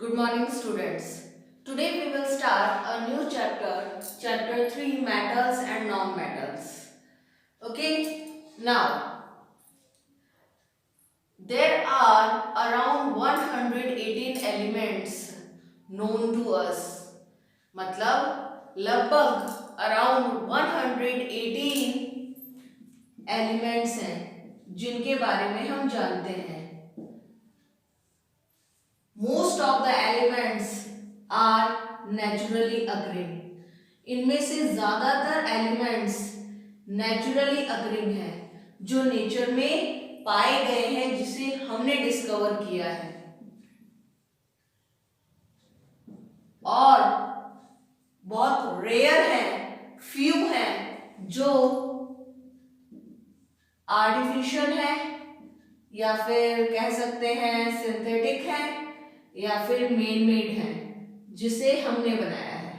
Good morning, students. Today we will start a new chapter, chapter 3, metals and non-metals. Okay, now there are around 118 elements known to us. मतलब लगभग around 118 elements हैं जिनके बारे में हम जानते हैं. Most of the elements are naturally occurring. इनमें से ज्यादातर एलिमेंट्स नेचुरली अकरिंग हैं जो नेचर में पाए गए हैं, जिसे हमने डिस्कवर किया है. और बहुत रेयर हैं, फ्यू हैं जो आर्टिफिशियल है या फिर कह सकते हैं सिंथेटिक है या फिर मेन मेड है जिसे हमने बनाया है.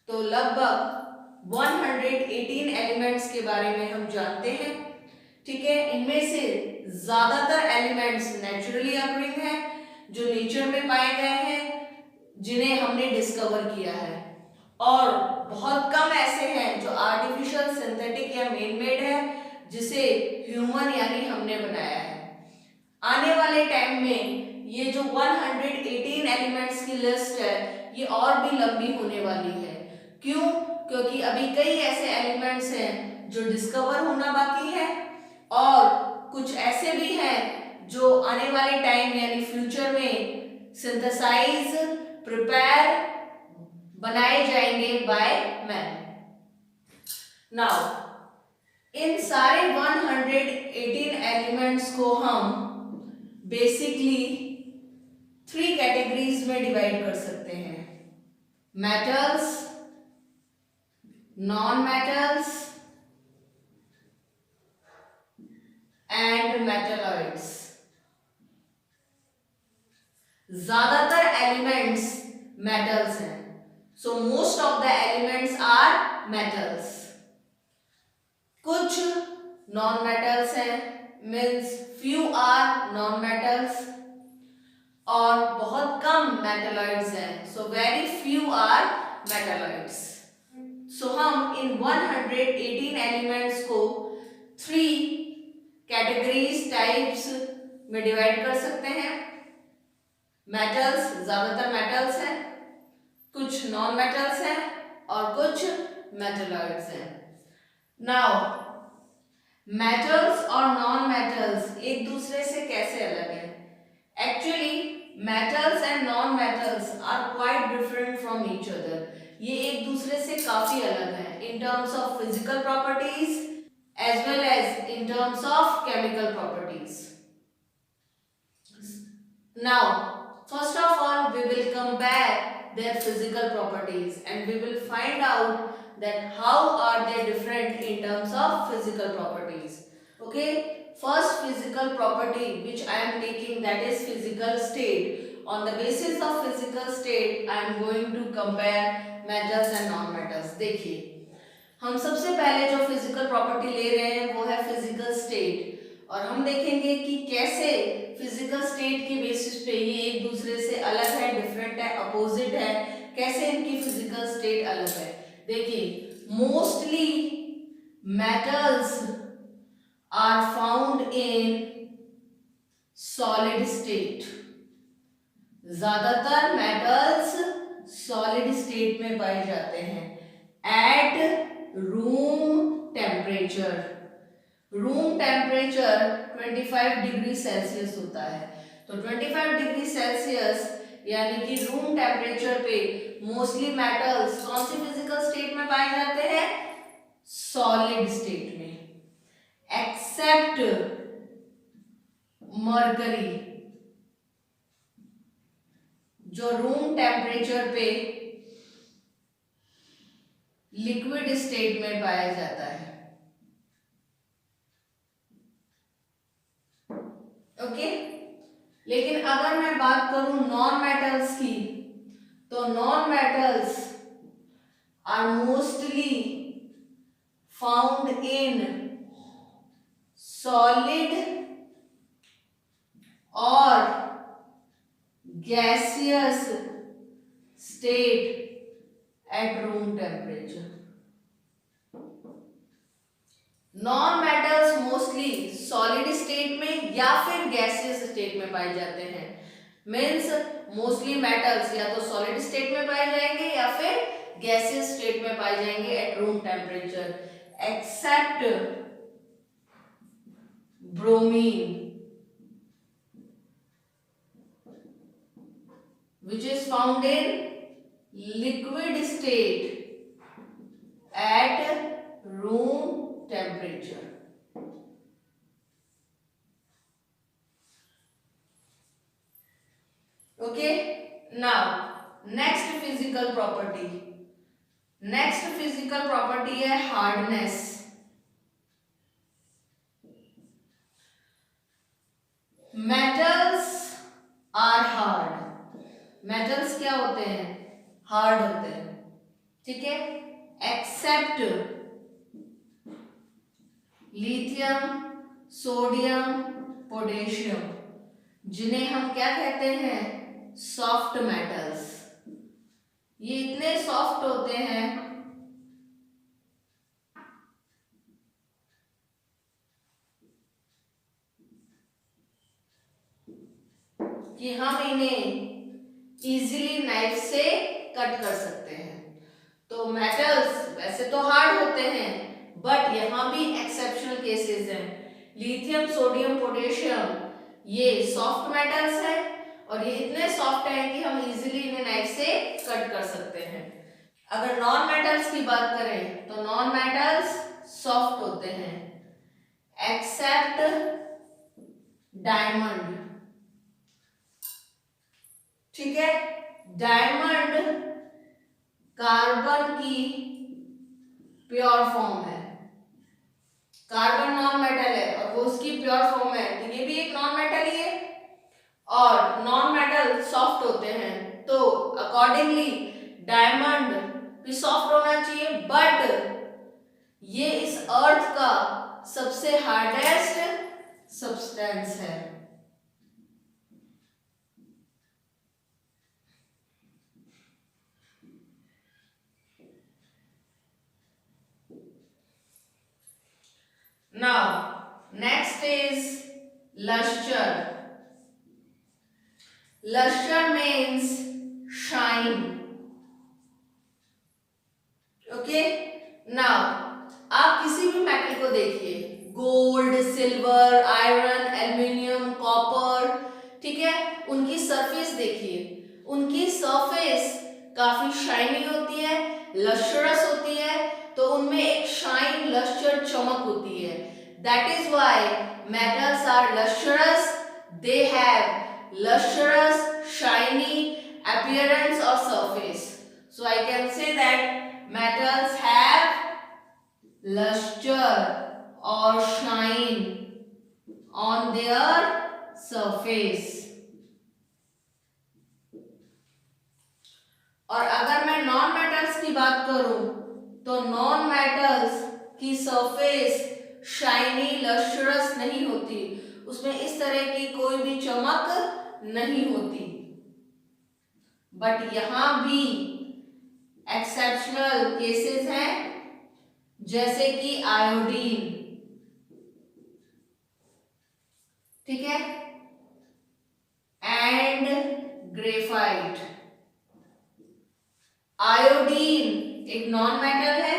तो लगभग 118 एलिमेंट्स के बारे में हम जानते हैं. ठीक है, इनमें से ज्यादातर एलिमेंट्स नेचुरली अकरिंग हैं जो नेचर में पाए गए हैं, जिन्हें हमने डिस्कवर किया है. और बहुत कम ऐसे हैं जो आर्टिफिशियल, सिंथेटिक या मेन मेड है जिसे ह्यूमन यानी हमने बनाया है. आने वाले टाइम में ये जो 118 एलिमेंट्स की लिस्ट है ये और भी लंबी होने वाली है. क्यों? क्योंकि अभी कई ऐसे एलिमेंट्स हैं जो डिस्कवर होना बाकी है और कुछ ऐसे भी हैं जो आने वाले टाइम यानी फ्यूचर में सिंथेसाइज, प्रिपेयर, बनाए जाएंगे बाय मैन. नाउ इन सारे 118 एलिमेंट्स को हम बेसिकली 3 कैटेगरीज में डिवाइड कर सकते हैं: metals, non metals and metalloids. ज्यादातर एलिमेंट्स मेटल्स हैं, so most of the elements are metals. कुछ नॉन मेटल्स हैं, means few are non metals, और बहुत कम मेटलॉइड्स हैं, so very few are metalloids. So हम इन 118 एलिमेंट्स को 3 कैटेगरीज, टाइप्स में डिवाइड कर सकते हैं. मेटल्स, ज्यादातर मेटल्स हैं, कुछ नॉन मेटल्स हैं और कुछ मेटलॉइड्स हैं. नाउ मेटल्स और नॉन मेटल्स एक दूसरे से कैसे अलग हैं? Actually metals and non metals are quite different from each other. ये एक दूसरे से काफी अलग हैं in terms of physical properties as well as in terms of chemical properties. Now first of all we will compare their physical properties and we will find out that how are they different in terms of physical properties. Okay, first physical property which I am taking, that is physical state. On the basis of physical state I am going to compare metals and non metals. देखिए, हम सबसे पहले जो physical property ले रहे हैं वो है फिजिकल स्टेट, और हम देखेंगे कि कैसे फिजिकल स्टेट के बेसिस पे ये एक दूसरे से अलग है, डिफरेंट है, अपोजिट है, कैसे इनकी फिजिकल स्टेट अलग है. देखिए, mostly metals are found in solid state. ज्यादातर मेटल्स सॉलिड स्टेट में पाए जाते हैं at room temperature. Room temperature 25 degree Celsius होता है. तो 25 डिग्री सेल्सियस यानी कि रूम टेम्परेचर पे मोस्टली मेटल्स कौन सी फिजिकल स्टेट में पाए जाते हैं? सॉलिड स्टेट में, एक्सेप्ट मरकरी जो रूम टेम्परेचर पे लिक्विड स्टेट में पाया जाता है. ओके, लेकिन अगर मैं बात करूं नॉन मेटल्स की, तो non metals are mostly found in solid और gaseous state at room temperature. Non metals mostly solid state में या फिर गैसियस स्टेट में पाए जाते हैं। मीन्स मोस्टली मेटल्स या तो सॉलिड स्टेट में पाए जाएंगे या फिर गैसियस स्टेट में पाए जाएंगे at room temperature, except bromine which is found in liquid state at room temperature. Okay, now next physical property है hardness. metals are hard. Metals क्या होते हैं? हार्ड होते हैं, ठीक है, एक्सेप्ट लिथियम, सोडियम, पोटेशियम, जिन्हें हम क्या कहते हैं? Soft metals. ये इतने सॉफ्ट होते हैं कि हम इन्हें इजीली नाइफ से कट कर सकते हैं। तो मेटल्स वैसे तो हार्ड होते हैं, बट यहाँ भी एक्सेप्शनल केसेस हैं। लिथियम, सोडियम, पोटेशियम ये सॉफ्ट मेटल्स हैं और ये इतने सॉफ्ट हैं कि हम इजीली इन्हें नाइफ से कट कर सकते हैं। अगर नॉन मेटल्स की बात करें तो नॉन मेटल्स सॉफ्ट होते हैं एक्सेप्ट डायमंड, ठीक है। डायमंड कार्बन की प्योर फॉर्म है, कार्बन नॉन मेटल है और वो उसकी प्योर फॉर्म है, तो ये भी एक नॉन मेटल ही है। और नॉन मेटल सॉफ्ट होते हैं, तो अकॉर्डिंगली डायमंड भी सॉफ्ट होना चाहिए, बट ये इस अर्थ का सबसे हार्डेस्ट सब्सटेंस है। Now, next is luster. Luster means shine. Okay? Now, आप किसी भी मेटल को देखिए, gold, silver, iron, aluminium, copper, ठीक है, उनकी सरफेस देखिए, उनकी सरफेस काफी शाइनी होती है, लस्टरस होती है, तो उनमें एक शाइन, लस्टर, चमक होती है। That is why metals are lustrous. They have lustrous, shiny appearance or surface. So I can say that metals have luster or shine on their surface. और अगर मैं नॉन मेटल्स की बात करूं तो नॉन मेटल्स की सरफेस शाइनी, लस्ट्रस नहीं होती, उसमें इस तरह की कोई भी चमक नहीं होती। बट यहां भी एक्सेप्शनल केसेस हैं, जैसे कि आयोडीन, ठीक है, एंड ग्रेफाइट। आयोडीन एक नॉन मेटल है,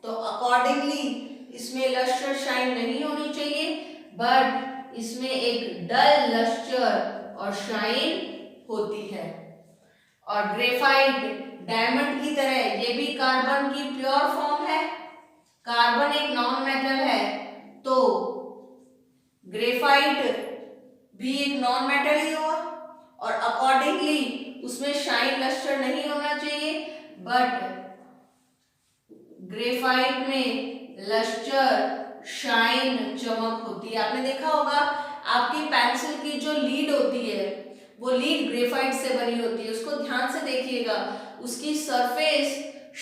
तो अकॉर्डिंगली इसमें लस्टर शाइन नहीं होनी चाहिए, बट इसमें एक डल लस्टर और शाइन होती है। और ग्रेफाइट डायमंड की तरह ये भी कार्बन की प्योर फॉर्म है, कार्बन एक नॉन मेटल है, तो ग्रेफाइट भी एक नॉन मेटल ही होगा और अकॉर्डिंगली उसमें शाइन, लस्टर नहीं होना चाहिए, बट ग्रेफाइट में लस्टर, शाइन, चमक होती है। आपने देखा होगा आपकी पेंसिल की जो लीड होती है वो लीड ग्रेफाइट से बनी होती है, उसको ध्यान से देखिएगा, उसकी सरफेस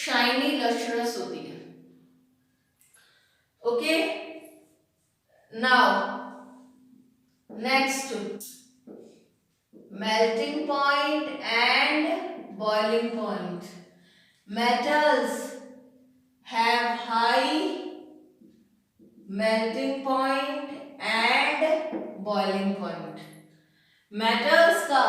शाइनी, लस्ट्रस होती है। Okay, now next melting point and boiling point. Metals have high melting point and boiling point. Metals का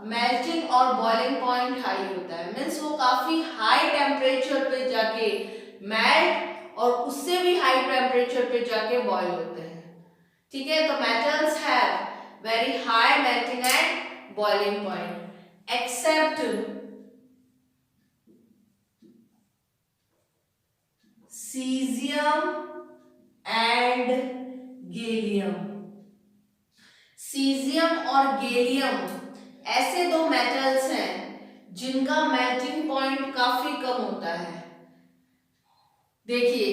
मेल्टिंग और बॉइलिंग पॉइंट हाई होता है, मीन्स वो काफी हाई टेम्परेचर पे जाके मेल्ट और उससे भी हाई टेम्परेचर पे जाके बॉईल होते हैं. ठीक है, तो metals have very high melting and boiling point accept caesium and gallium. Caesium और गैलियम ऐसे दो मेटल्स हैं जिनका मेल्टिंग पॉइंट काफी कम होता है. देखिए,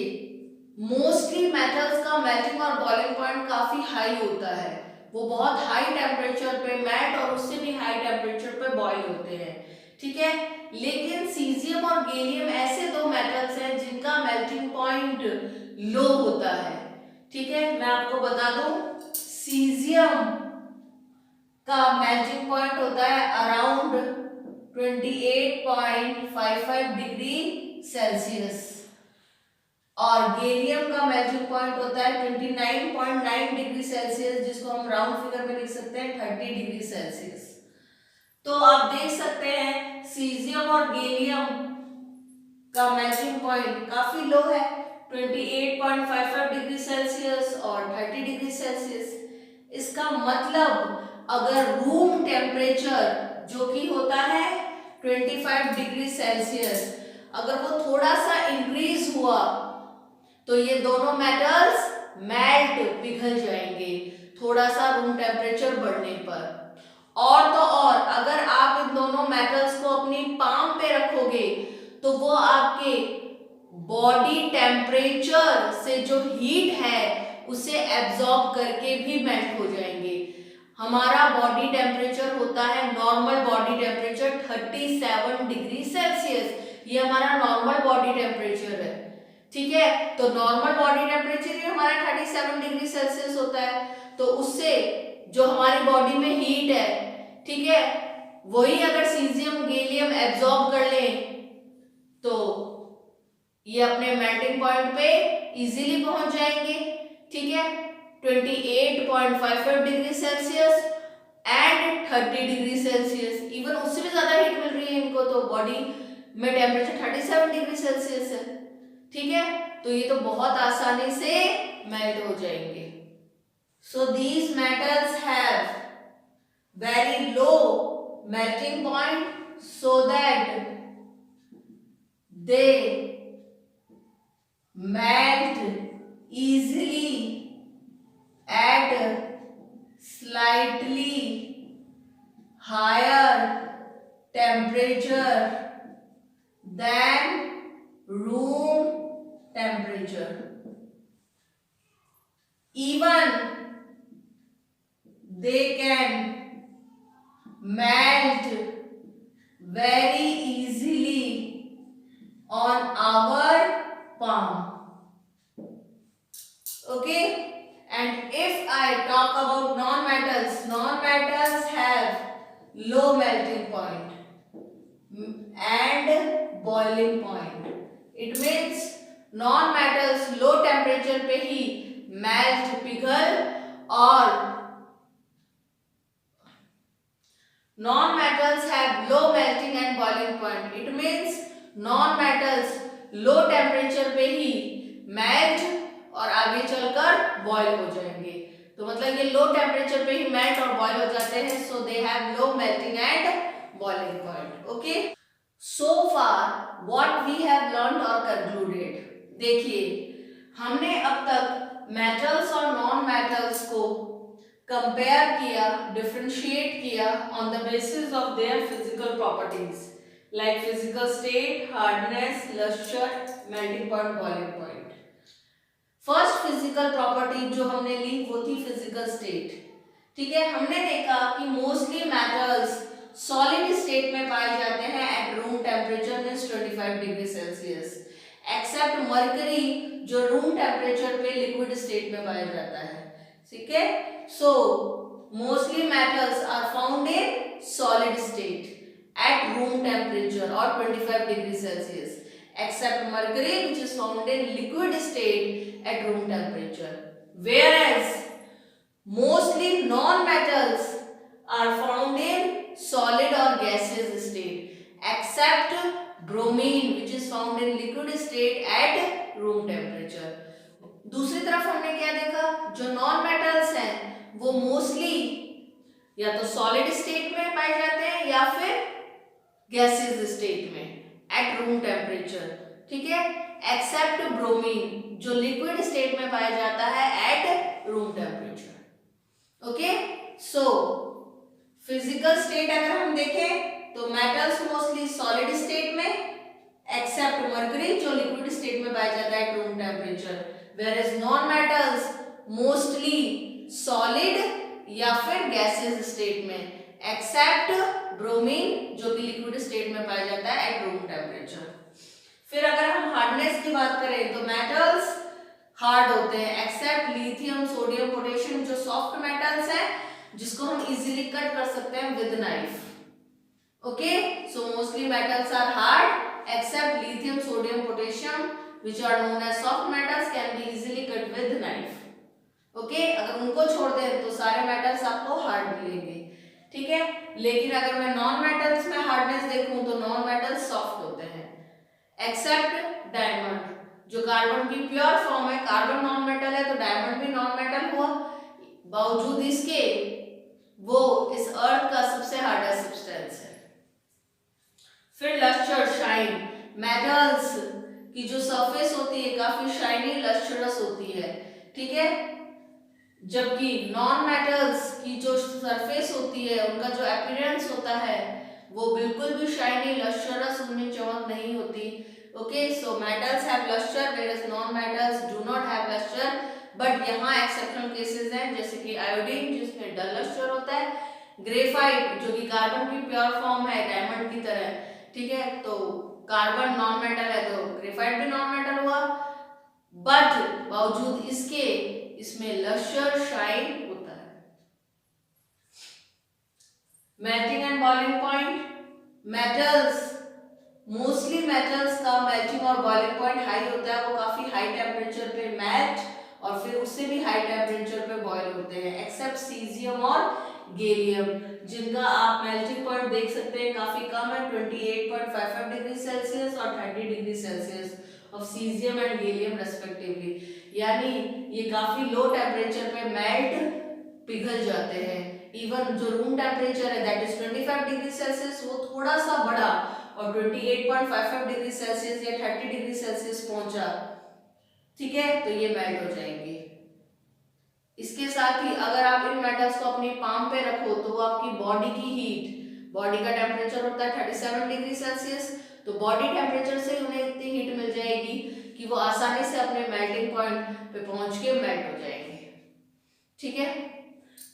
मोस्टली मेटल्स का मेल्टिंग और बॉइलिंग पॉइंट काफी हाई होता है, वो बहुत हाई टेम्परेचर पे मेल्ट और उससे भी हाई टेम्परेचर पे बॉईल होते हैं. ठीक है, लेकिन सीजियम और गैलियम ऐसे दो मेटल्स हैं जिनका मेल्टिंग पॉइंट लो होता है. ठीक है, मैं आपको बता दूं, सीजियम का मेल्टिंग पॉइंट होता है अराउंड 28.55 डिग्री सेल्सियस और गैलियम का मेल्टिंग पॉइंट होता है 29.9 डिग्री सेल्सियस, जिसको हम राउंड फिगर में लिख सकते हैं 30 डिग्री सेल्सियस. तो आप देख सकते हैं सीजियम और गैलियम का मेल्टिंग पॉइंट काफी लो है, 28.55 डिग्री सेल्सियस और 30 डिग्री सेल्सियस. इसका मतलब अगर रूम टेम्परेचर जो कि होता है 25 डिग्री सेल्सियस, अगर वो थोड़ा सा इंक्रीज हुआ तो ये दोनों मेटल्स मेल्ट पिघल जाएंगे थोड़ा सा रूम टेम्परेचर बढ़ने पर. और तो और अगर आप इन दोनों मेटल्स को अपनी पाम पे रखोगे तो वो आपके बॉडी टेम्परेचर से जो हीट है उसे एब्जॉर्ब करके भी मेल्ट हो जाएंगे. हमारा बॉडी टेम्परेचर होता है normal body temperature 37 degree Celsius, ये हमारा नॉर्मल बॉडी टेम्परेचर है. ठीक है, तो नॉर्मल बॉडी टेम्परेचर ही हमारा 37 डिग्री सेल्सियस होता है. तो उससे जो हमारी बॉडी में हीट है, ठीक है, वही अगर सीजियम गैलियम एब्जॉर्ब कर ले तो ये अपने मेल्टिंग पॉइंट पे इजीली पहुंच जाएंगे. ठीक है, 28.55 degree Celsius and 30 degree Celsius, even उससे भी ज्यादा हीट मिल रही है इनको, तो बॉडी में टेम्परेचर 37 डिग्री सेल्सियस है. ठीक है, तो ये तो बहुत आसानी से मेल्ट हो जाएंगे. So these metals have very low melting point so that they melt easily at slightly higher temperature than room temperature. Even they can melt very easily on our palm. Okay, and if I talk about non-metals, non-metals have low melting point and boiling point. It means non-metals low temperature पे ही melt पिघल और non-metals have low melting and boiling point. It means non-metals low temperature पे ही melt और आगे चलकर boil हो जाएंगे. तो मतलब ये लो टेम्परेचर पे ही मेल्ट और बॉयल हो जाते हैं. So they have low melting and boiling point. Okay, so far what we have learned और कंक्लूडेड. देखिए, हमने अब तक मेटल्स और नॉन मेटल्स को कंपेयर किया, डिफरेंशिएट किया on the basis of their physical properties like physical state, hardness, lustre, melting point, boiling point. First physical property जो हमने ली वो थी फिजिकल स्टेट. ठीक है, हमने देखा कि मोस्टली मेटल्स सॉलिड स्टेट में पाए जाते हैं at room temperature means 25 degree Celsius, except mercury जो रूम टेम्परेचर पे लिक्विड स्टेट में पाया जाता है. ठीक है, सो mostly metals are found in solid state at room temperature or 25 degrees Celsius, except mercury, which is found in liquid state at room temperature. Whereas mostly non-metals are found in solid or gaseous state, except bromine, which is found in liquid state at room temperature. दूसरी तरफ हमने क्या देखा, जो non metals हैं वो mostly या तो सॉलिड स्टेट में पाए जाते हैं या फिर गैसियस स्टेट में एट रूम टेम्परेचर, ठीक है, एक्सेप्ट ब्रोमीन जो लिक्विड स्टेट में पाया जाता है eight room temperature. Okay, so physical state अगर हम देखें तो मेटल्स मोस्टली सॉलिड स्टेट में एक्सेप्ट मर्करी जो लिक्विड स्टेट में पाया जाता है eight room temperature, whereas non-metals mostly solid या फिर gaseous state में except bromine जो कि liquid state में पाया जाता है at room temperature। फिर अगर हम हार्डनेस की बात करें तो metals हार्ड होते हैं except lithium, sodium, potassium जो सॉफ्ट metals हैं जिसको हम easily कट कर सकते हैं with knife। Okay, so mostly metals are hard except lithium, sodium, potassium which are known as soft metals can be easily cut with knife। Okay, अगर उनको छोड़ दें तो सारे मेटल्स आपको हार्ड मिलेंगे, ठीक है। लेकिन अगर मैं नॉन मेटल्स में हार्डनेस देखूं तो नॉन मेटल्स सॉफ्ट होते हैं एक्सेप्ट डायमंड जो कार्बन की प्योर फॉर्म है। कार्बन नॉन मेटल है तो डायमंड भी नॉन मेटल हुआ, बावजूद इसके वो इस अर्थ का सबसे हार्डेस्ट सब्सटेंस है। फिर लस्टर, शाइन, मेटल्स की जो सरफेस होती है काफी शाइनी लस्ट्रस होती है, ठीक है, जबकि नॉन मेटल्स की जो सरफेस होती है उनका जो अपीयरेंस होता है वो बिल्कुल भी शाइनी लस्ट्रस, उनमें चमक नहीं होती। Okay, so metals have lustre whereas non metals do not have lustre, but यहाँ एक्सेप्शनल केसेस हैं जैसे कि आयोडीन जिसमें डल लस्टर होता है, ग्रेफाइट जो कि कार्बन की प्योर फॉर्म है डायमंड की तरह, ठीक है, तो कार्बन नॉन मेटल है तो ग्रेफाइट भी नॉन मेटल हुआ, बट बावजूद इसके इसमें लस्टर शाइन होता है। Melting and boiling point, metals mostly metals का मेल्टिंग और बॉइलिंग पॉइंट हाई होता है, वो काफी हाई टेम्परेचर पे मेल्ट और फिर उससे भी हाई टेम्परेचर पे बॉयल होते हैं, एक्सेप्ट सीजियम और गैलियम जिनका आप मेल्टिंग पॉइंट देख सकते हैं काफी कम है, 28.55 डिग्री सेल्सियस और 30 degree Celsius of caesium and gallium respectively, यानी ये काफी लो टेम्परेचर पे मेल्ट पिघल जाते हैं। इवन जो रूम टेम्परेचर है दैट इज 25 डिग्री सेल्सियस वो थोड़ा सा बढ़ा और 28.55 डिग्री सेल्सियस या 30 डिग्री सेल्सियस पहुंचा, ठीक है, तो ये मेल्ट हो जाएंगे। इसके साथ ही अगर आप इन मेटल्स को अपनी पाम पे रखो तो वो आपकी बॉडी की हीट, बॉडी का टेम्परेचर होता है 37 डिग्री सेल्सियस, तो बॉडी टेम्परेचर से उन्हें इतनी हीट मिल जाएगी कि वो आसानी से अपने मेल्टिंग पॉइंट पे पहुंच के मेल्ट हो जाएंगे, ठीक है।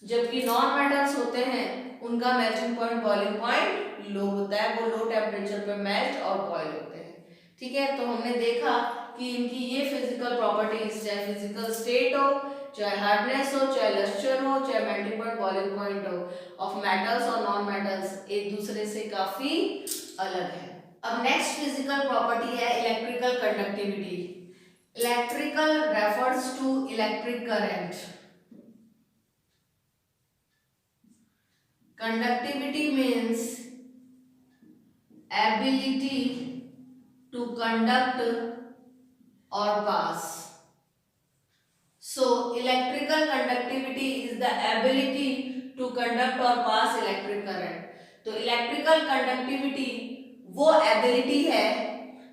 जबकि नॉन मेटल्स होते हैं उनका मेल्टिंग पॉइंट, बॉइलिंग पॉइंट लो होता है, वो लो टेम्परेचर पे मेल्ट और बॉयल होते हैं, ठीक है। तो हमने देखा कि इनकी ये फिजिकल प्रॉपर्टीज, चाहे फिजिकल स्टेट हो, चाहे हार्डनेस हो, चाहे लस्टर हो, चाहे मेल्टिंग पॉइंट, बॉइलिंग पॉइंट हो, ऑफ मेटल्स और नॉन मेटल्स एक दूसरे से काफी अलग है। अब नेक्स्ट फिजिकल प्रॉपर्टी है electrical conductivity. Electrical refers to electric current. Conductivity means ability to conduct और पास। So electrical conductivity is the ability to conduct or pass electric current. तो electrical conductivity वो ability है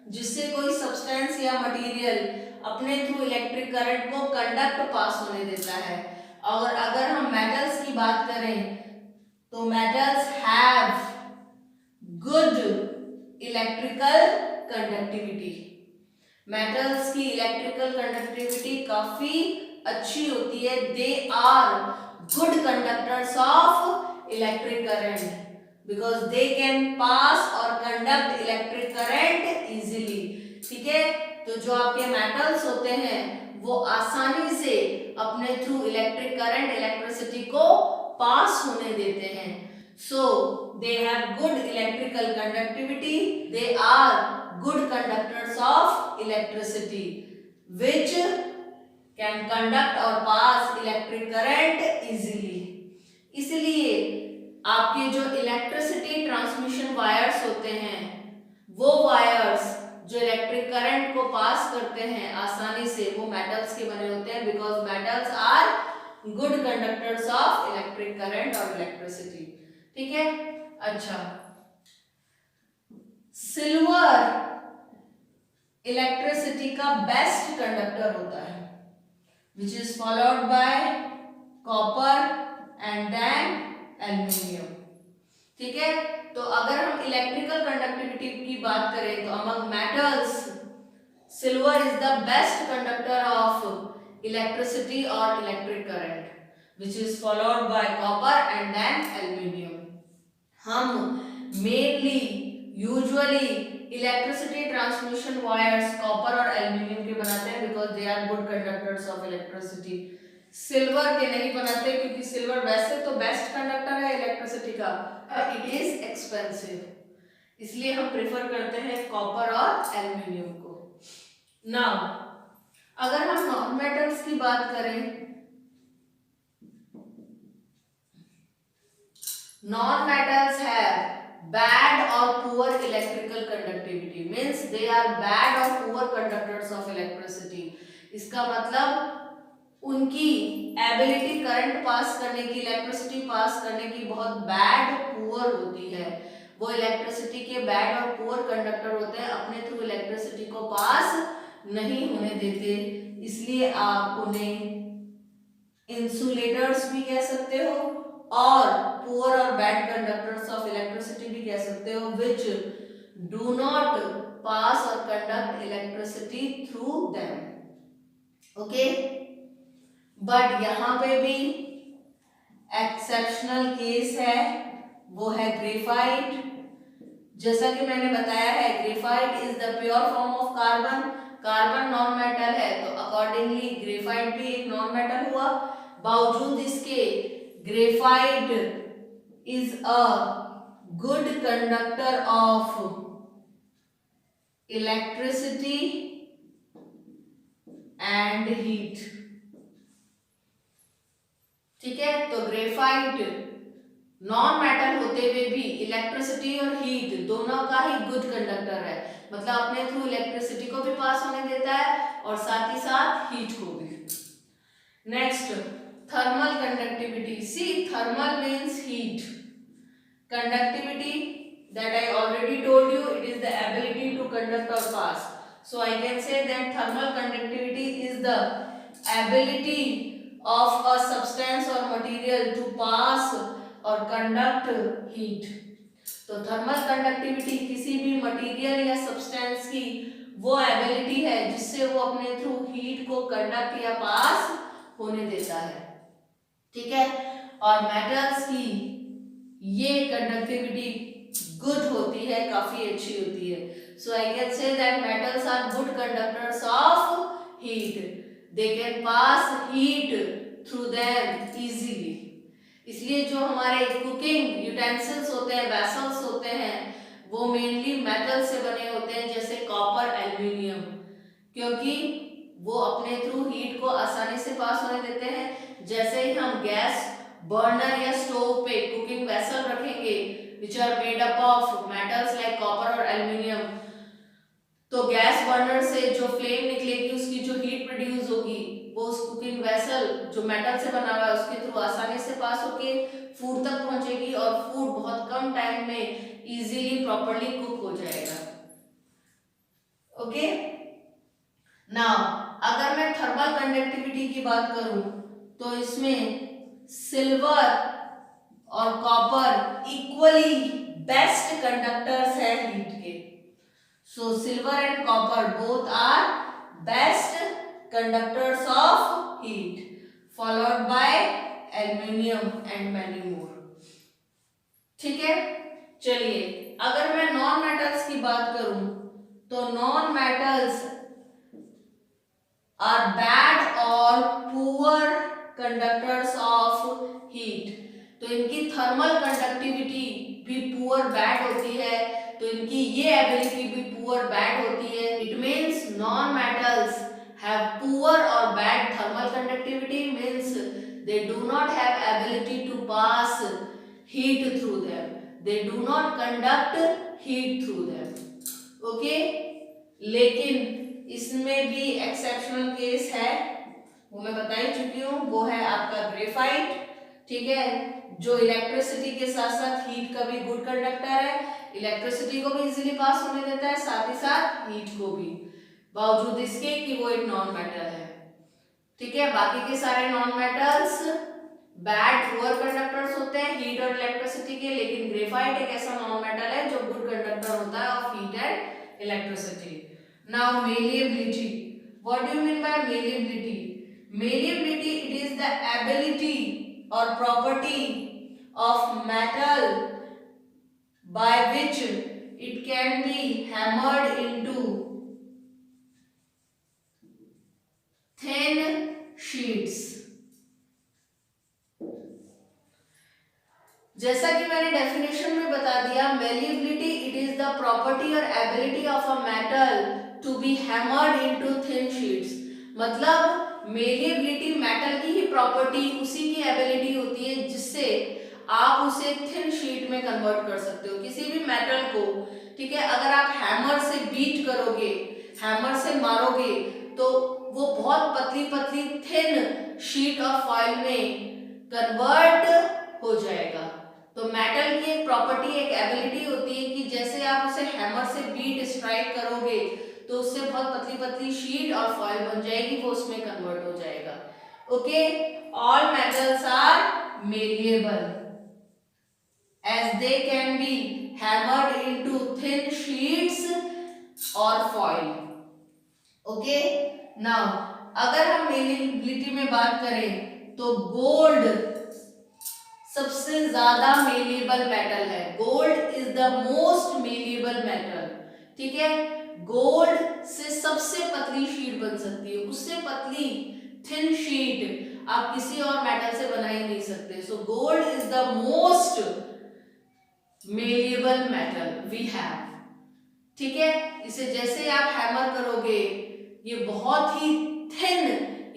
जिससे कोई substance या material अपने थ्रू इलेक्ट्रिक करंट को कंडक्ट पास होने देता है। और अगर हम मेटल्स की बात करें तो metals have good electrical conductivity. Metals की इलेक्ट्रिकल कंडक्टिविटी काफी अच्छी होती है, they are good conductors of electric current because they can pass और कंडक्ट इलेक्ट्रिक करंट इजीली, ठीक है। तो जो आपके मेटल्स होते हैं वो आसानी से अपने थ्रू इलेक्ट्रिक करंट, इलेक्ट्रिसिटी को पास होने देते हैं। So they have good electrical conductivity, they are good conductors of electricity which can conduct और पास इलेक्ट्रिक करंट इजीली। इसलिए आपके जो इलेक्ट्रिसिटी ट्रांसमिशन वायर्स होते हैं वो वायर्स जो इलेक्ट्रिक करंट को पास करते हैं आसानी से, वो मेटल्स के बने होते हैं, because metals are good conductors of electric current और इलेक्ट्रिसिटी। ठीक है, अच्छा, सिल्वर इलेक्ट्रिसिटी का बेस्ट कंडक्टर होता है, which is followed by copper and then aluminium। ठीक है, तो अगर हम इलेक्ट्रिकल कंडक्टिविटी की बात करें तो among metals silver is the best conductor of electricity और electric current, which is followed by copper and then aluminium। हम mainly usually electricity transmission wires copper और एल्यूमिनियम के बनाते हैं because they are good conductors of electricity. Silver के नहीं बनाते क्योंकि सिल्वर वैसे तो बेस्ट कंडक्टर है इलेक्ट्रिसिटी का, इट इज एक्सपेंसिव, इसलिए हम प्रेफर करते हैं कॉपर और एल्यूमिनियम को। नाउ अगर हम नॉन मेटल्स की बात करें, non-metals have bad or poor electrical conductivity, means they are bad or poor conductors of electricity। इसका मतलब उनकी एबिलिटी करंट पास करने की, इलेक्ट्रिसिटी पास करने की बहुत बैड पुअर होती है। वो इलेक्ट्रिसिटी के बैड और पुअर कंडक्टर होते हैं, अपने थ्रू इलेक्ट्रिसिटी को पास नहीं होने देते, इसलिए आप उन्हें इंसुलेटर्स भी कह सकते हो और पुअर और बैड कंडक्टर्स ऑफ इलेक्ट्रिसिटी भी कह सकते हो, विच डू नॉट पास और conduct electricity through them. Okay, but यहां पे भी एक्सेप्शनल केस है, वो है ग्रेफाइट। जैसा कि मैंने बताया है, graphite is the pure form of carbon, carbon non metal है, तो अकॉर्डिंगली ग्रेफाइट भी एक नॉन मेटल हुआ। बावजूद इसके graphite is a good conductor of electricity and heat। ठीक है, तो ग्रेफाइट नॉन मेटल होते हुए भी इलेक्ट्रिसिटी और हीट दोनों का ही गुड कंडक्टर है, मतलब अपने थ्रू इलेक्ट्रिसिटी को भी पास होने देता है और साथ ही साथ हीट को भी। Next, thermal conductivity. See, thermal means heat, conductivity that I already told you, it is the ability to conduct or pass, so I can say that thermal conductivity is the ability of a substance or material to pass or conduct heat। तो thermal conductivity किसी भी material या substance की वो ability है जिससे वो अपने थ्रू हीट को कंडक्ट या पास होने देता है। ठीक है, और मेटल्स की ये कंडक्टिविटी गुड होती है, काफी अच्छी होती है। So I can say that metals are good conductors of heat, they can pass heat through them easily. इसलिए जो हमारे कुकिंग यूटेंसिल्स होते हैं, वेसल्स होते हैं, वो मेनली मेटल से बने होते हैं, जैसे कॉपर, एल्यूमिनियम, क्योंकि वो अपने थ्रू हीट को आसानी से पास होने देते हैं। जैसे ही हम गैस बर्नर या स्टोव पे कुकिंग वेसल रखेंगे which are made up of metals like copper और एल्यूमिनियम, तो गैस बर्नर से जो फ्लेम निकलेगी, उसकी जो हीट प्रोड्यूस होगी, वो उस कुकिंग वेसल जो मेटल से बना हुआ है उसके थ्रू आसानी से पास होके फूड तक पहुंचेगी और फूड बहुत कम टाइम में इजीली प्रॉपर्ली कुक हो जाएगा। ओके, नाउ अगर मैं थर्मल कंडक्टिविटी की बात करूं तो इसमें सिल्वर और कॉपर इक्वली बेस्ट कंडक्टर्स है हीट के। So silver and copper both are best conductors of heat, followed by aluminium and many more. ठीक है, चलिए अगर मैं नॉन मेटल्स की बात करूं तो non metals are bad or poor conductors of heat, तो इनकी थर्मल कंडक्टिविटी भी पुअर बैड होती है, तो इनकी ये एबिलिटी भी पुअर बैड होती है। It means non metals have poor और bad thermal conductivity, means they do not have ability to pass heat through them, they do not conduct heat through them. Okay, लेकिन इसमें भी exceptional case है, वो मैं बता ही चुकी हूँ, वो है आपका ग्रेफाइट। ठीक है, जो इलेक्ट्रिसिटी के साथ साथ हीट का भी गुड कंडक्टर है, इलेक्ट्रिसिटी को भी इजीली पास होने देता है, साथ ही साथ हीट को भी, बावजूद इसके कि वो एक नॉन मेटल है। ठीक है, बाकी के सारे non metals bad poor conductors होते हैं हीट और इलेक्ट्रिसिटी के, लेकिन ग्रेफाइट एक ऐसा नॉन मेटल है जो गुड कंडक्टर होता है of heat and electricity. Now malleability, what do you mean by malleability? Malleability, it is the ability or property of metal by which it can be hammered into thin sheets। जैसा कि मैंने definition में बता दिया, malleability it is the property or ability of a metal to be hammered into thin sheets। मतलब malleability metal की ही property, उसी की एबिलिटी होती है जिससे आप उसे थिन शीट में कन्वर्ट कर सकते हो किसी भी मेटल को। ठीक है, अगर आप हैमर से बीट करोगे, हैमर से मारोगे, तो वो बहुत पतली पतली थिन शीट ऑफ फॉइल में कन्वर्ट हो जाएगा। तो मेटल की एक प्रॉपर्टी, एक एबिलिटी होती है कि जैसे आप उसे हैमर से बीट स्ट्राइक करोगे तो उससे बहुत पतली पतली शीट और फॉइल बन जाएगी, वो उसमें कन्वर्ट हो जाएगा। Okay, all metals are malleable as they can be hammered into thin sheets or foil। Okay, now अगर हम malleability में बात करें तो गोल्ड सबसे ज्यादा मेलेबल मेटल है। Gold is the most malleable metal. ठीक है, गोल्ड से सबसे पतली शीट बन सकती है, उससे पतली थिन शीट आप किसी और मेटल से बना ही नहीं सकते। So gold is the most malleable metal we have. ठीक है, इसे जैसे आप हैमर करोगे ये बहुत ही थिन,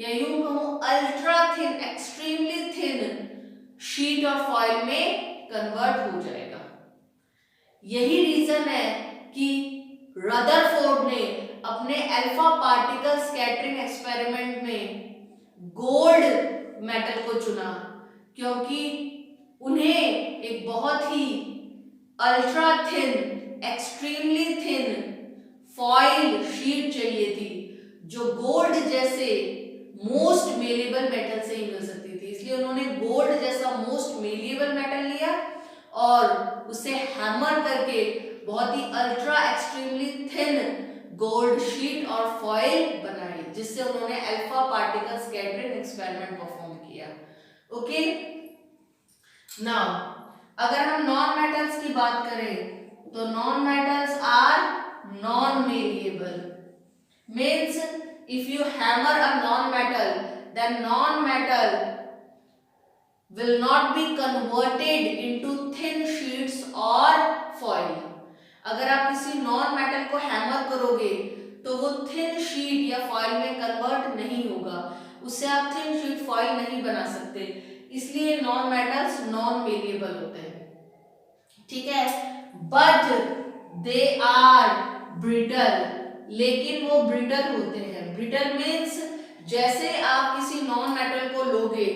या यूं कहूं ultra thin, extremely thin sheet और फॉइल में कन्वर्ट हो जाएगा। यही रीजन है कि रदरफोर्ड ने अपने अल्फा पार्टिकल स्कैटरिंग एक्सपेरिमेंट में गोल्ड मेटल को चुना, क्योंकि उन्हें एक बहुत ही ultra thin, extremely thin foil sheet चाहिए थी जो गोल्ड जैसे मोस्ट मेलेबल मेटल से ही मिल सकती थी। इसलिए उन्होंने गोल्ड जैसा मोस्ट मेलेबल मेटल लिया और उसे हैमर करके बहुत ही ultra extremely thin gold sheet और फॉइल बनाई, जिससे उन्होंने alpha particle scattering experiment perform किया। ओके, नाउ अगर हम नॉन मेटल्स की बात करें तो non metals are non malleable. Means if you hammer a non-metal, then non-metal will not be converted into thin sheets or foil। अगर आप किसी non-metal को हैमर करोगे तो वो thin sheet या foil में कन्वर्ट नहीं होगा, उससे आप thin sheet foil नहीं बना सकते, इसलिए non-metals non-malleable होते हैं। ठीक है, but they are brittle, लेकिन वो ब्रिटल होते हैं। ब्रिटल मीन्स जैसे आप किसी नॉन मेटल को लोगे,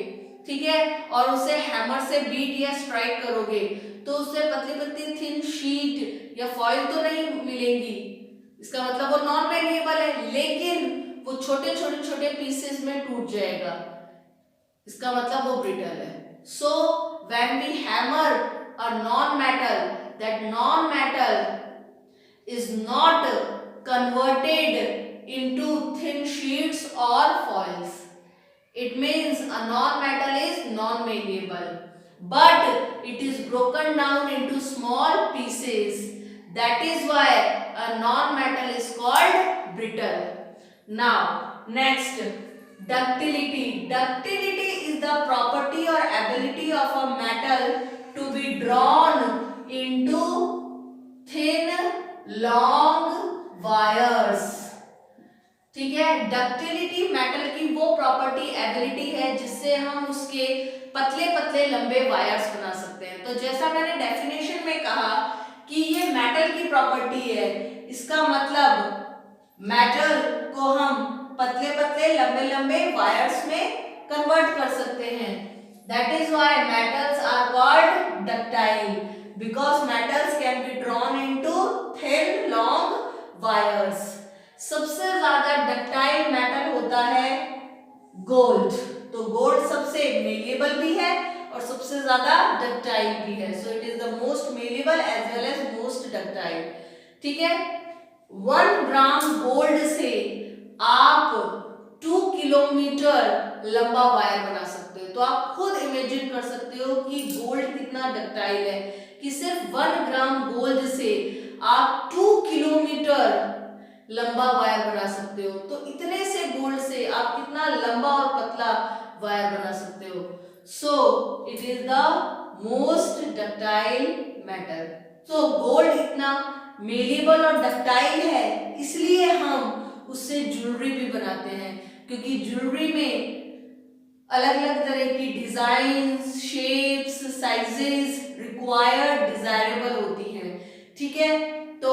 ठीक है, और उसे हैमर से बीट या स्ट्राइक करोगे तो उससे पतली पतली थिन शीट या फॉइल तो नहीं मिलेंगी, इसका मतलब वो नॉन मेलेबल है, लेकिन वो छोटे छोटे छोटे पीसेस में टूट जाएगा, इसका मतलब वो ब्रिटल है। So when we hammer a non metal, that non metal is not converted into thin sheets or foils। It means a non-metal is non-malleable, but it is broken down into small pieces. That is why a non-metal is called brittle। Now, next, Ductility. Ductility is the property or ability of a metal to be drawn into thin long wires. ठीक है, ductility metal की वो property ability है जिससे हम उसके पतले पतले लंबे वायर्स बना सकते हैं। तो जैसा मैंने डेफिनेशन में कहा कि ये मेटल की प्रॉपर्टी है, इसका मतलब मेटल को हम पतले पतले लंबे लंबे वायर्स में कन्वर्ट कर सकते हैं। That is why metals are called ductile, because metals can be drawn into thin long wires. सबसे ज्यादा डक्टाइल मेटल होता है गोल्ड। तो गोल्ड सबसे मेलेबल भी है और सबसे ज्यादा डक्टाइल भी है। So it is the most malleable as well as most ductile. ठीक है, 1 ग्राम गोल्ड से आप 2 किलोमीटर लंबा वायर बना सकते हो। तो आप खुद इमेजिन कर सकते हो कि गोल्ड कितना डक्टाइल है, कि सिर्फ 1 ग्राम गोल्ड से आप 2 किलोमीटर लंबा वायर बना सकते हो। तो इतने से गोल्ड से आप कितना लंबा और पतला वायर बना सकते हो। सो it is the most ductile metal. So gold इतना मेलेबल और डक्टाइल है, इसलिए हम उससे ज्वेलरी भी बनाते हैं, क्योंकि ज्वेलरी में अलग अलग तरह की designs, shapes, sizes required, desirable होती हैं। ठीक है, तो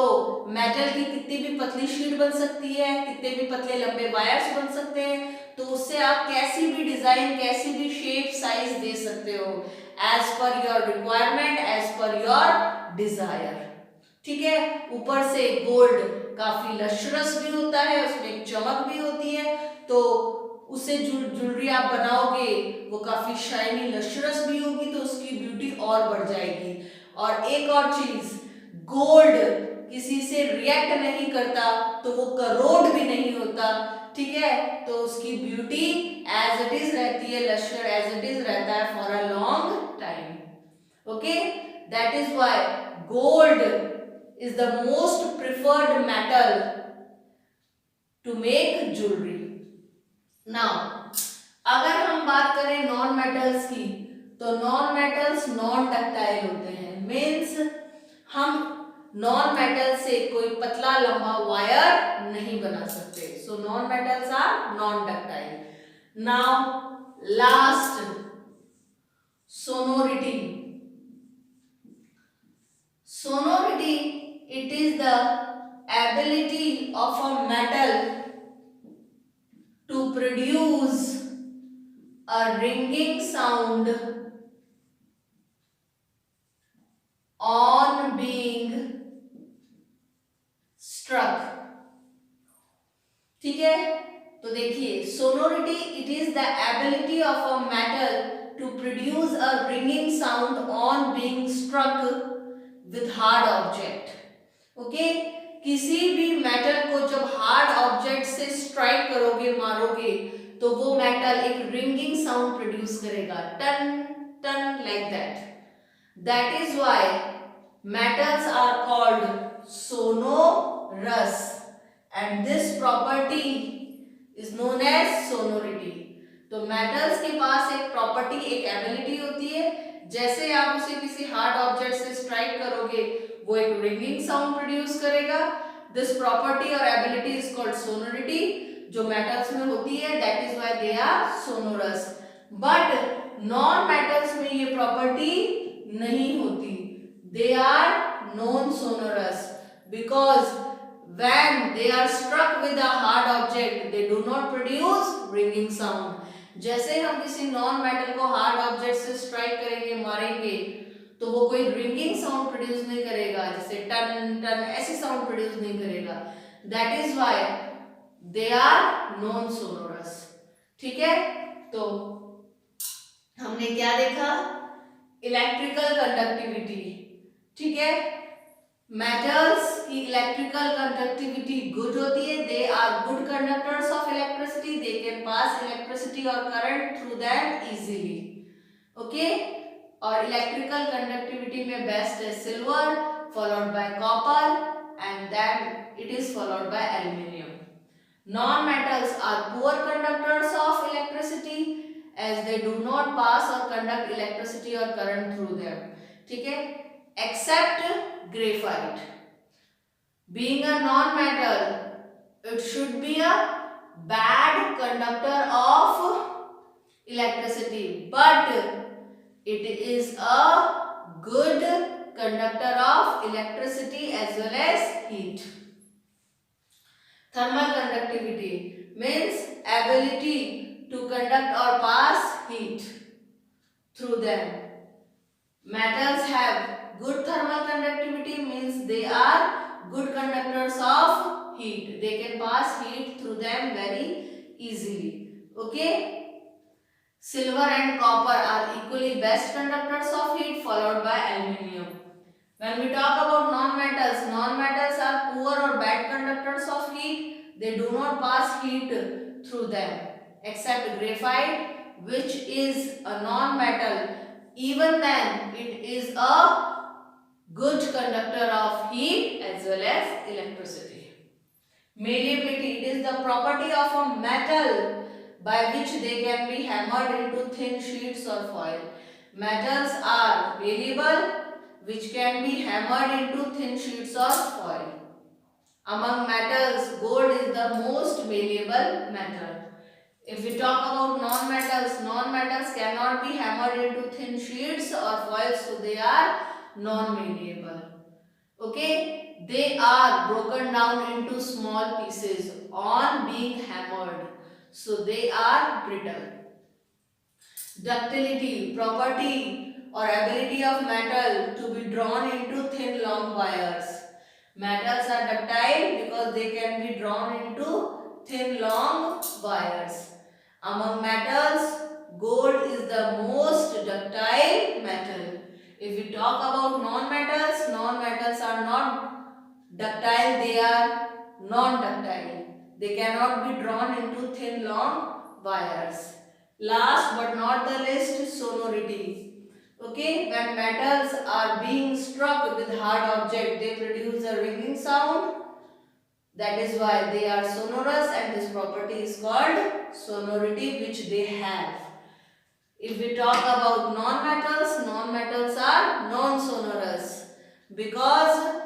मेटल की कितनी भी पतली शीट बन सकती है, कितने भी पतले लंबे वायर्स बन सकते हैं, तो उससे आप कैसी भी डिजाइन, कैसी भी शेप, साइज दे सकते हो as per your requirement, as per your desire. ठीक है, ऊपर से गोल्ड काफी लश्रस भी होता है, उसमें एक चमक भी होती है, तो उससे ज्वेलरी आप बनाओगे वो काफी शाइनी लश्रस भी होगी, तो उसकी ब्यूटी और बढ़ जाएगी। और एक और चीज, गोल्ड किसी से रिएक्ट नहीं करता, तो वो करोड भी नहीं होता। ठीक है, तो उसकी ब्यूटी एज इट इज रहती है, लश्कर एज इट इज रहता है for a long time. Okay, that is why gold is the most preferred metal to make jewellery. Now अगर हम बात करें नॉन मेटल्स की, तो नॉन मेटल्स नॉन डक्टाइल होते हैं। मीन्स हम नॉन मेटल से कोई पतला लंबा वायर नहीं बना सकते। So non metals are non ductile. Now last, sonority. Sonority, it is the ability of a metal to produce a ringing sound on being struck। ठीक है, तो देखिए, sonority it is the ability of a metal to produce a ringing sound on being struck with hard object. Okay, किसी भी metal को जब hard object से strike करोगे, मारोगे, तो वो मेटल एक रिंगिंग साउंड प्रोड्यूस करेगा, टन टन like that. That is why metals are called sonorous and this property is known as sonority. तो मेटल्स के पास एक प्रॉपर्टी, एक एबिलिटी होती है, जैसे आप उसे किसी हार्ड ऑब्जेक्ट से स्ट्राइक करोगे वो एक रिंगिंग साउंड प्रोड्यूस करेगा। दिस प्रॉपर्टी और एबिलिटी इज कॉल्ड सोनोरिटी, जो मेटल्स में होती है, that is why they are sonorous. But non metals में ये प्रॉपर्टी नहीं होती, they are non sonorous, because when they are struck with a hard object they do not produce ringing sound। जैसे हम किसी नॉन मेटल को hard object से strike करेंगे, मारेंगे, तो वो कोई रिंगिंग साउंड प्रोड्यूस नहीं करेगा, जैसे टन टन ऐसी साउंड प्रोड्यूस नहीं करेगा। That is why they are non sonorous. ठीक है, तो हमने क्या देखा, इलेक्ट्रिकल कंडक्टिविटी। ठीक है, मेटल्स की इलेक्ट्रिकल कंडक्टिविटी गुड होती है, they are good conductors of electricity, they can pass electricity और current through them easily. Okay, और इलेक्ट्रिकल कंडक्टिविटी में बेस्ट है silver, followed by copper and then it is followed by aluminium. Non-metals are poor conductors of electricity as they do not pass or conduct electricity or current through them. ठीक है, except graphite. Being a non-metal, it should be a bad conductor of electricity, but it is a good conductor of electricity as well as heat. Thermal conductivity means ability to conduct or pass heat through them. Metals have good thermal conductivity means they are good conductors of heat. They can pass heat through them very easily. Okay. Silver and copper are equally best conductors of heat, followed by aluminium. When we talk about non-metals, non-metals are poor or bad conductors of heat. They do not pass heat through them, except graphite, which is a non-metal. Even then, it is a good conductor of heat as well as electricity. Malleability, it is the property of a metal by which they can be hammered into thin sheets or foil. Metals are malleable, which can be hammered into thin sheets or foil. Among metals, gold is the most malleable metal. If we talk about non-metals, non-metals cannot be hammered into thin sheets or foils, so they are non-malleable. Okay, they are broken down into small pieces on being hammered, so they are brittle. Ductility, property or ability of metal to be drawn into thin long wires. Metals are ductile because they can be drawn into thin long wires. Among metals, gold is the most ductile metal. If we talk about non-metals, non-metals are not ductile, they are non-ductile. They cannot be drawn into thin long wires. Last but not the least, sonority. Okay, when metals are being struck with hard object, they produce a ringing sound. That is why they are sonorous, and this property is called sonority, which they have. If we talk about non-metals, non-metals are non-sonorous because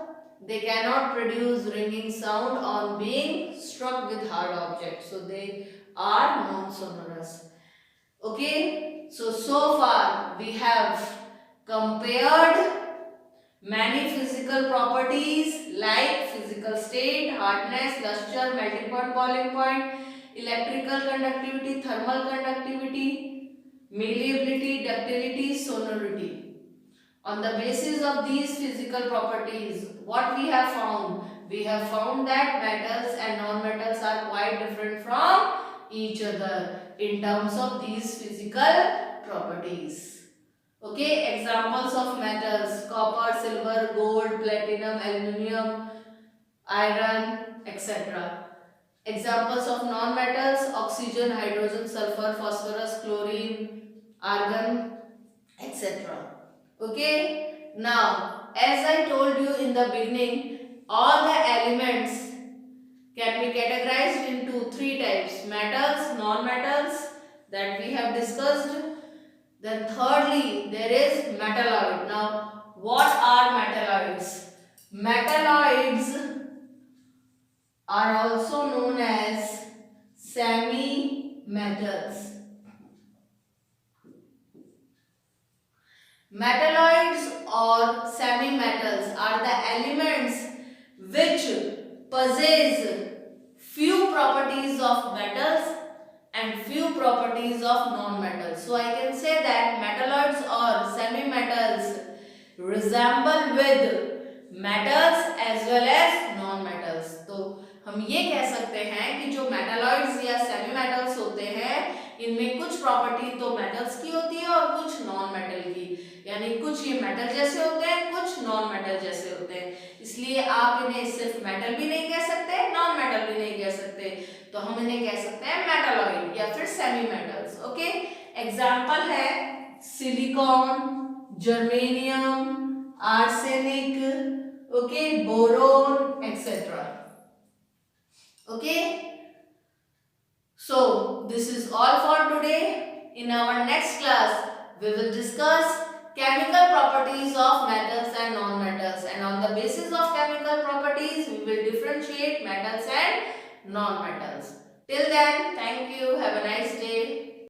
they cannot produce ringing sound on being struck with hard objects. So they are non-sonorous. Okay, so far we have compared many physical properties like physical state, hardness, luster, melting point, boiling point, electrical conductivity, thermal conductivity, malleability, ductility, sonority. On the basis of these physical properties, what we have found? We have found that metals and non-metals are quite different from each other in terms of these physical properties. Okay, examples of metals: copper, silver, gold, platinum, aluminium, iron, etc. Examples of non-metals: oxygen, hydrogen, sulfur, phosphorus, chlorine, argon, etc. Okay, now as I told you in the beginning, all the elements can be categorized into three types: metals, non-metals, that we have discussed. Then thirdly, there is metalloid. Now, what are metalloids? Metalloids are also known as semi-metals. Metalloids or semi-metals are the elements which possess few properties of metals and few properties of non-metals. So I can say that metalloids or semi-metals resemble with metals as well as non-metals. तो हम ये कह सकते हैं कि जो metalloids या semi metals होते हैं, इनमें कुछ प्रॉपर्टी तो मेटल्स की होती है और कुछ नॉन मेटल की, यानी कुछ ये मेटल जैसे होते हैं, कुछ नॉन मेटल जैसे होते हैं। इसलिए आप इन्हें सिर्फ मेटल भी नहीं कह सकते, नॉन मेटल भी नहीं कह सकते, तो हम इन्हें कह सकते हैं मेटालॉइड या फिर सेमी मेटल्स। ओके, एग्जांपल है silicon, germanium, arsenic, okay, boron, etcetera. Okay, So this is all for today. In our next class we will discuss chemical properties of metals and non-metals, and on the basis of chemical properties we will differentiate metals and non-metals. Till then, thank you. Have a nice day.